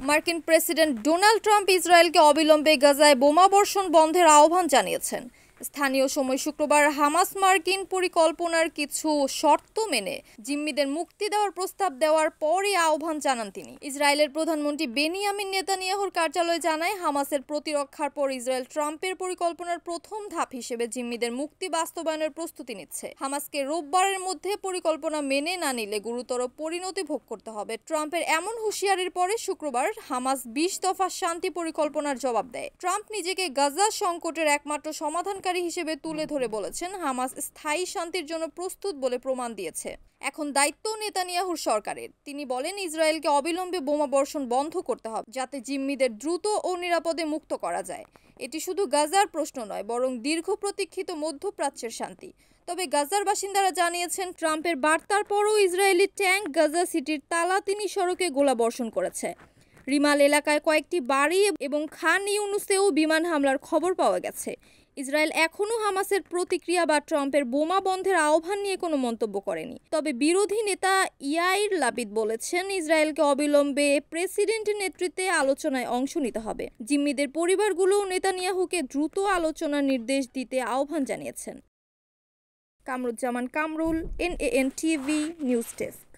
মার্কিন president Donald Trump ইসরায়েলকে অবিলম্বে গাজায় বোমাবর্ষণ বন্ধের আহ্বান জানিয়েছেন। স্থানীয় সময় শুক্রবার হামাস মার্কিন পরিকল্পনার কিছু শর্ত মেনে জিম্মিদের মুক্তি দেওয়ার প্রস্তাব দেওয়ার পরই আহ্বান জানান তিনি। ইসরায়েলের প্রধানমন্ত্রী বেনিয়ামিন নেতানিয়াহুর কার্যালয় জানায়, হামাসের প্রতিরক্ষার পর ইসরায়েল ট্রাম্পের পরিকল্পনার প্রথম ধাপ হিসেবে জিম্মিদের মুক্তি বাস্তবায়নের প্রস্তুতি নিচ্ছে। হামাসকে রোববারের মধ্যে পরিকল্পনা মেনে না নিলে গুরুতর পরিণতি ভোগ করতে হবে। ট্রাম্পের এমন হুঁশিয়ারির পরে শুক্রবার হামাস 20 দফা শান্তি পরিকল্পনার জবাব দেয়। ট্রাম্প নিজেকে গাজা সংকটের একমাত্র সমাধানকারী হিসেবে তুলে ধরে বলেছেন, হামাস স্থায়ী শান্তির জন্য প্রস্তুত বলে প্রমাণ দিয়েছে। এখন দায়িত্ব নেতানিয়াহুর সরকারের। তিনি বলেন, ইসরায়েলকে অবিলম্বে বোমাবর্ষণ বন্ধ করতে হবে যাতে জিম্মিদের দ্রুত ও নিরাপদে মুক্ত করা যায়। এটি শুধু গাজার প্রশ্ন নয়, বরং দীর্ঘ প্রতীক্ষিত মধ্যপ্রাচ্যের শান্তি। তবে গাজার বাসিন্দারা জানিয়েছেন, ট্রাম্পের বার্তার পরও ইসরায়েলি ট্যাঙ্ক গাজা সিটির তালাতিনি সড়কে গোলাবর্ষণ করেছে। রিমাল এলাকায় কয়েকটি বাড়ি এবং খান ইউনুসেও বিমান হামলার খবর পাওয়া গেছে। ইসরায়েল এখনও হামাসের প্রতিক্রিয়া বা ট্রাম্পের বোমা বন্ধের আহ্বান নিয়ে কোনো মন্তব্য করেনি। তবে বিরোধী নেতা ইয়াইর লাপিদ বলেছেন, ইসরায়েলকে অবিলম্বে প্রেসিডেন্টের নেতৃত্বে আলোচনায় অংশ নিতে হবে। জিম্মিদের পরিবারগুলোও নেতানিয়াহুকে দ্রুত আলোচনার নির্দেশ দিতে আহ্বান জানিয়েছেন। Kamruzzaman Kamrul, NAN TV news desk.